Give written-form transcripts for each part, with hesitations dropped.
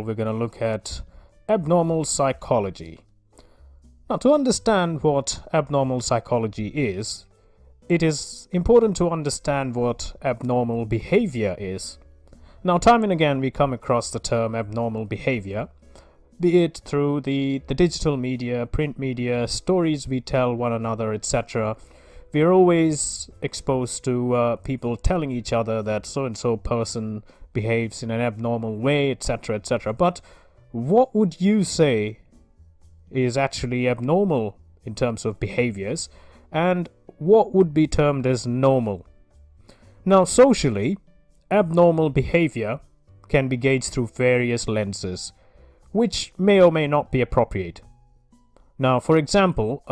we're going to look at abnormal psychology. Now, to understand what abnormal psychology is, it is important to understand what abnormal behavior is. Now, time and again, we come across the term abnormal behavior, be it through the digital media, print media, stories we tell one another, etc. We are always exposed to people telling each other that so-and-so person behaves in an abnormal way, etc., etc. But what would you say is actually abnormal in terms of behaviors, and what would be termed as normal? Now, socially, abnormal behavior can be gauged through various lenses, which may or may not be appropriate. Now, for example,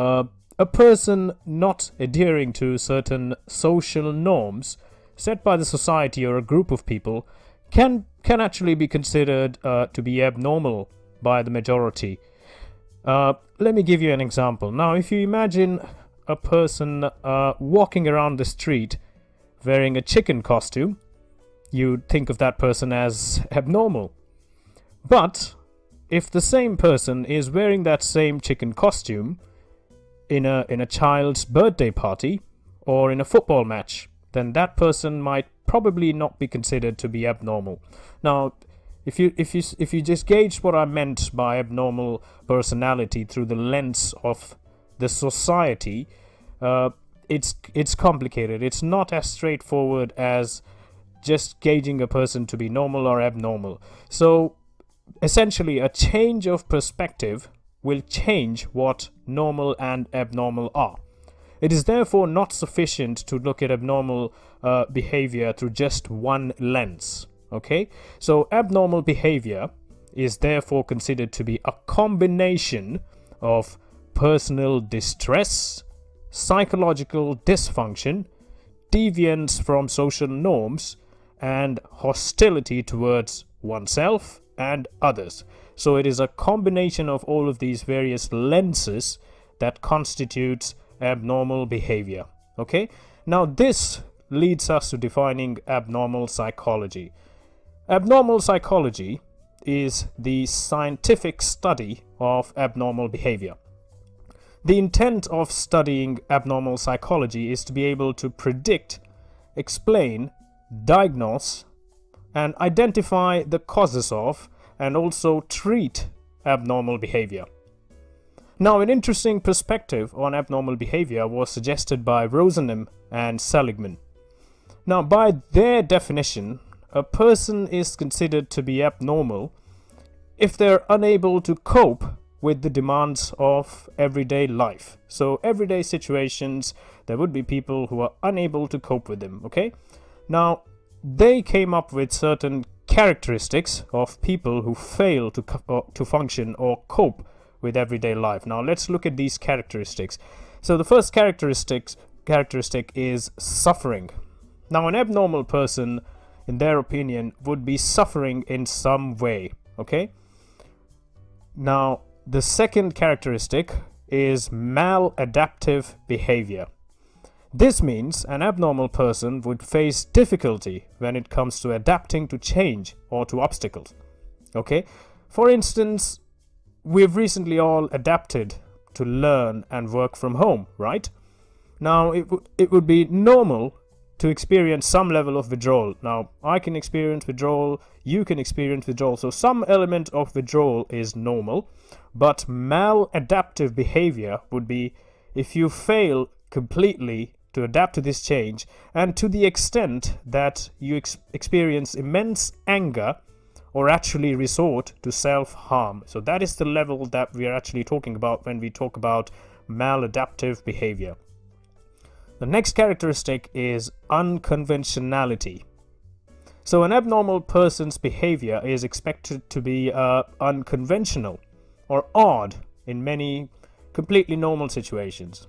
a person not adhering to certain social norms set by the society or a group of people can actually be considered to be abnormal by the majority. Let me give you an example. Now, if you imagine a person walking around the street wearing a chicken costume, you'd think of that person as abnormal. But if the same person is wearing that same chicken costume in a child's birthday party or in a football match, then that person might probably not be considered to be abnormal. Now, if you just gauge what I meant by abnormal personality through the lens of the society, it's complicated. It's not as straightforward as just gauging a person to be normal or abnormal. So essentially, a change of perspective will change what normal and abnormal are. It is therefore not sufficient to look at abnormal behavior through just one lens. Okay, so abnormal behavior is therefore considered to be a combination of personal distress, psychological dysfunction, deviance from social norms, and hostility towards oneself and others. So it is a combination of all of these various lenses that constitutes abnormal behavior. Okay, now this leads us to defining abnormal psychology. Abnormal psychology is the scientific study of abnormal behavior. The intent of studying abnormal psychology is to be able to predict, explain, diagnose, and identify the causes of, and also treat abnormal behavior. Now, an interesting perspective on abnormal behavior was suggested by Rosenham and Seligman. Now, by their definition, a person is considered to be abnormal if they're unable to cope with the demands of everyday life. So everyday situations, there would be people who are unable to cope with them, okay? Now, they came up with certain characteristics of people who fail to function or cope with everyday life. Now, let's look at these characteristics. So the first characteristic is suffering. Now, an abnormal person, in their opinion, would be suffering in some way, okay? Now, the second characteristic is maladaptive behavior. This means an abnormal person would face difficulty when it comes to adapting to change or to obstacles. Okay? For instance, we've recently all adapted to learn and work from home, right? Now, it would be normal to experience some level of withdrawal. Now, I can experience withdrawal, you can experience withdrawal. So some element of withdrawal is normal, but maladaptive behavior would be if you fail completely to adapt to this change, and to the extent that you experience immense anger or actually resort to self-harm. So that is the level that we are actually talking about when we talk about maladaptive behavior. The next characteristic is unconventionality. So an abnormal person's behavior is expected to be unconventional or odd in many completely normal situations.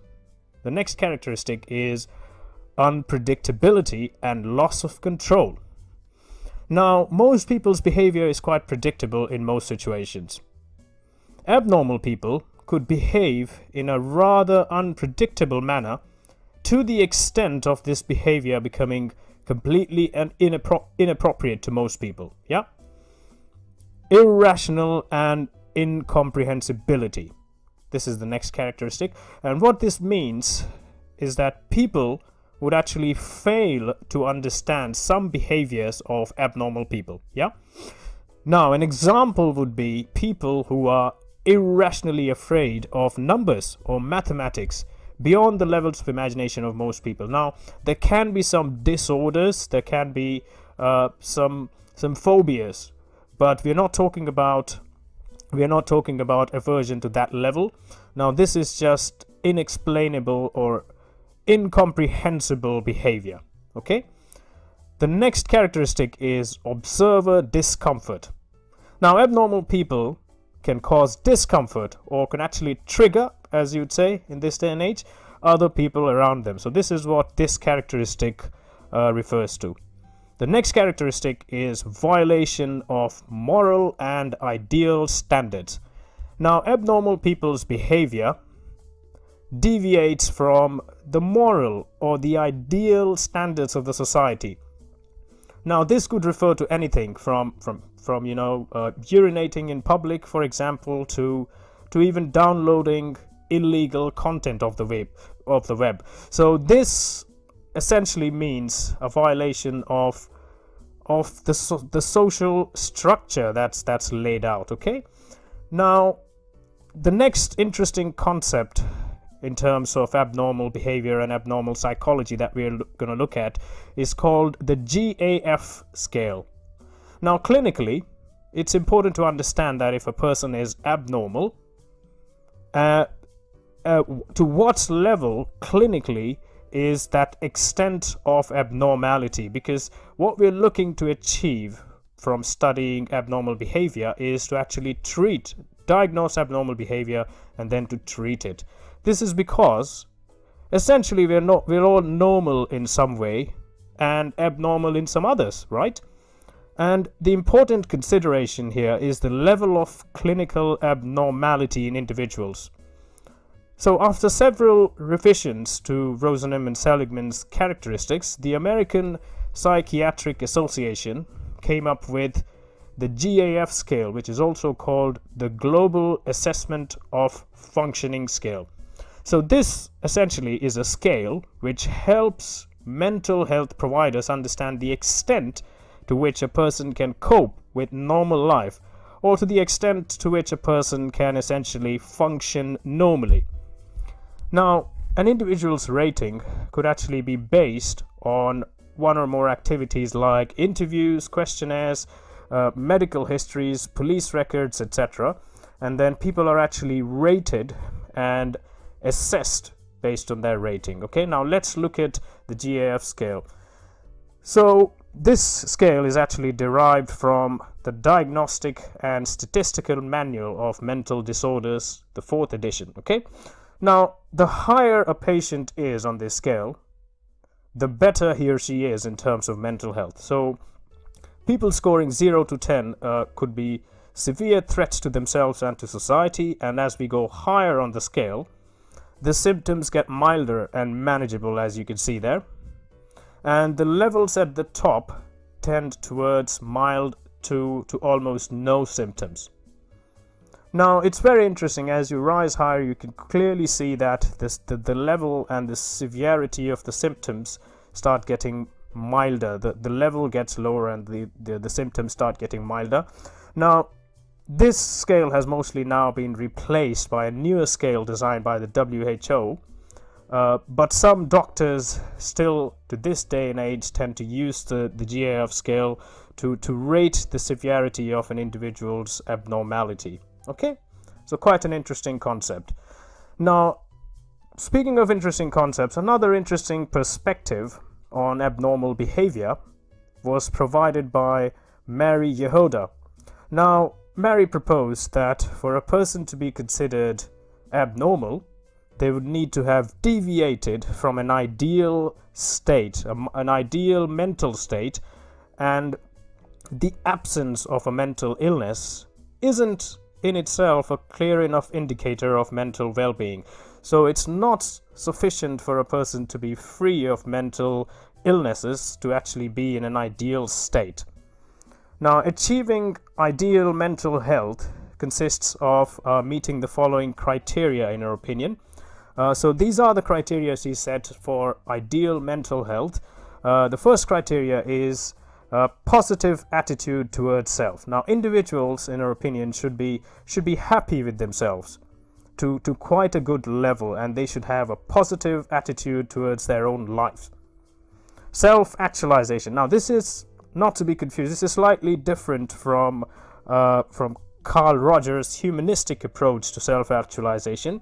The next characteristic is unpredictability and loss of control. Now, most people's behavior is quite predictable in most situations. Abnormal people could behave in a rather unpredictable manner to the extent of this behavior becoming completely and inappropriate to most people. Yeah. irrational and incomprehensibility. This is the next characteristic. And what this means is that people would actually fail to understand some behaviors of abnormal people. Yeah. Now, an example would be people who are irrationally afraid of numbers or mathematics beyond the levels of imagination of most people. Now, there can be some disorders, there can be some phobias, but we're not talking about aversion to that level. Now, this is just inexplainable or incomprehensible behavior. Okay. The next characteristic is observer discomfort. Now, abnormal people can cause discomfort or can actually trigger, as you'd say in this day and age, other people around them. So this is what this characteristic refers to. The next characteristic is violation of moral and ideal standards. Now, abnormal people's behavior deviates from the moral or the ideal standards of the society. Now, this could refer to anything from urinating in public, for example, to even downloading illegal content of the web. So this essentially means a violation of the social structure that's laid out. Okay. Now, the next interesting concept in terms of abnormal behavior and abnormal psychology that we're going to look at is called the GAF scale. Now, clinically, it's important to understand that if a person is abnormal, to what level clinically is that extent of abnormality, because what we're looking to achieve from studying abnormal behavior is to actually diagnose abnormal behavior and then to treat it. This is because essentially we're all normal in some way and abnormal in some others, right? And the important consideration here is the level of clinical abnormality in individuals. So after several revisions to Rosenham and Seligman's characteristics, the American Psychiatric Association came up with the GAF scale, which is also called the Global Assessment of Functioning Scale. So this essentially is a scale which helps mental health providers understand the extent to which a person can cope with normal life, or to the extent to which a person can essentially function normally. Now, an individual's rating could actually be based on one or more activities like interviews, questionnaires, medical histories, police records, etc. And then people are actually rated and assessed based on their rating. Okay, now let's look at the GAF scale. So this scale is actually derived from the Diagnostic and Statistical Manual of Mental Disorders, the 4th edition. Okay, now the higher a patient is on this scale, the better he or she is in terms of mental health. So people scoring 0 to 10 could be severe threats to themselves and to society, and as we go higher on the scale, the symptoms get milder and manageable, as you can see there. And the levels at the top tend towards mild to almost no symptoms. Now, it's very interesting. As you rise higher, you can clearly see that the level and the severity of the symptoms start getting milder. The level gets lower and the symptoms start getting milder. Now, this scale has mostly now been replaced by a newer scale designed by the WHO, but some doctors still to this day and age tend to use the GAF scale to rate the severity of an individual's abnormality. Okay, so quite an interesting concept. Now, speaking of interesting concepts, another interesting perspective on abnormal behavior was provided by Mary Yehuda. Now, Mary proposed that for a person to be considered abnormal, they would need to have deviated from an ideal state, an ideal mental state, and the absence of a mental illness isn't in itself a clear enough indicator of mental well-being. So it's not sufficient for a person to be free of mental illnesses to actually be in an ideal state. Now, achieving ideal mental health consists of meeting the following criteria, in our opinion. So these are the criteria she set for ideal mental health. The first criteria is a positive attitude towards self. Now, individuals, in our opinion, should be happy with themselves to quite a good level, and they should have a positive attitude towards their own life. Self-actualization. Now, this is not to be confused. This is slightly different from Carl Rogers' humanistic approach to self-actualization.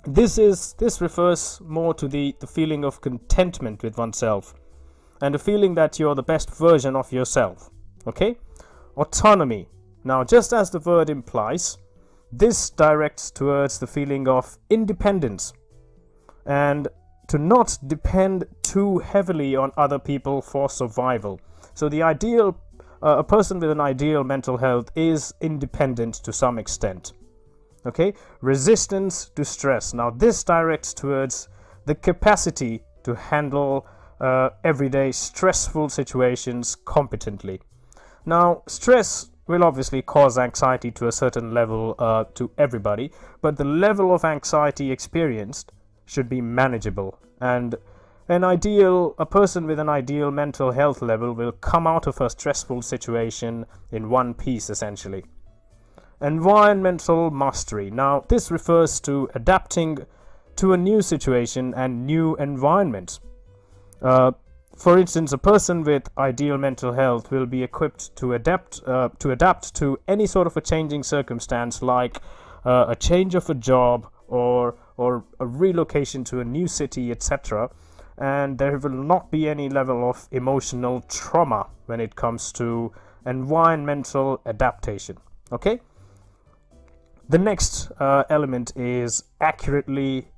This refers more to the feeling of contentment with oneself and the feeling that you're the best version of yourself. Okay? Autonomy. Now, just as the word implies, this directs towards the feeling of independence and to not depend too heavily on other people for survival. So the ideal, a person with an ideal mental health is independent to some extent. Okay? Resistance to stress. Now, this directs towards the capacity to handle everyday stressful situations competently. Now, stress will obviously cause anxiety to a certain level to everybody, but the level of anxiety experienced should be manageable, and a person with an ideal mental health level will come out of a stressful situation in one piece, essentially. Environmental mastery. Now, this refers to adapting to a new situation and new environments. For instance, a person with ideal mental health will be equipped to adapt to any sort of a changing circumstance, like a change of a job or a relocation to a new city, etc. And there will not be any level of emotional trauma when it comes to environmental adaptation. Okay? The next element is accurately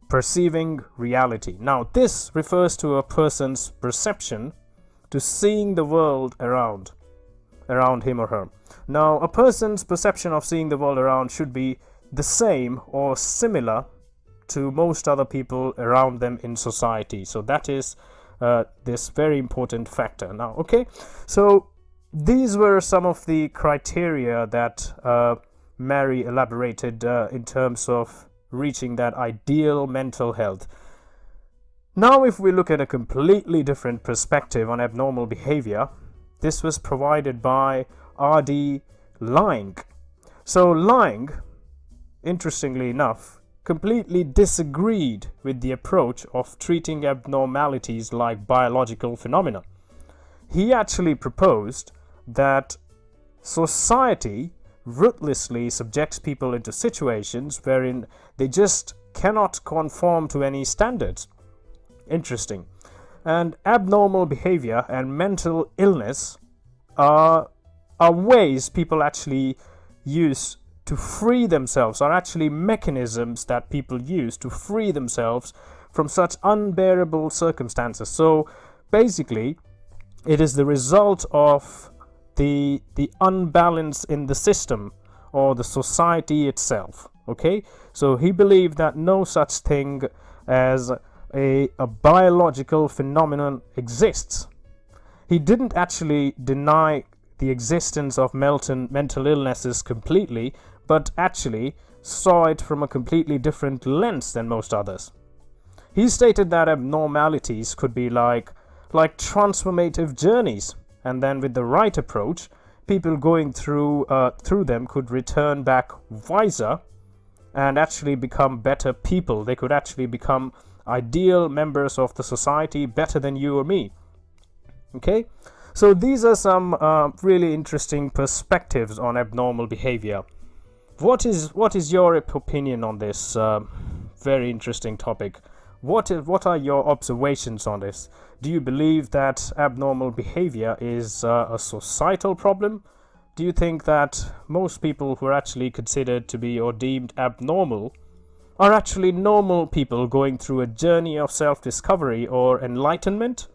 perceiving reality. Now, this refers to a person's perception to seeing the world around him or her. Now, a person's perception of seeing the world around should be the same or similar to most other people around them in society. So that is this very important factor. Now, okay, so these were some of the criteria that Mary elaborated in terms of reaching that ideal mental health. Now, if we look at a completely different perspective on abnormal behavior, this was provided by R.D. Laing. So Laing, interestingly enough, completely disagreed with the approach of treating abnormalities like biological phenomena. He actually proposed that society ruthlessly subjects people into situations wherein they just cannot conform to any standards. Interesting. And abnormal behavior and mental illness are ways people actually use to free themselves, are actually mechanisms that people use to free themselves from such unbearable circumstances. So basically, it is the result of the unbalance in the system or the society itself. Okay, so he believed that no such thing as a biological phenomenon exists. He didn't actually deny the existence of mental illnesses completely, but actually saw it from a completely different lens than most others. He stated that abnormalities could be like transformative journeys, and then with the right approach, people going through them could return back wiser and actually become better people. They could actually become ideal members of the society, better than you or me. Okay, so these are some really interesting perspectives on abnormal behavior. What is your opinion on this very interesting topic? What are your observations on this? Do you believe that abnormal behavior is a societal problem? Do you think that most people who are actually considered to be or deemed abnormal are actually normal people going through a journey of self-discovery or enlightenment?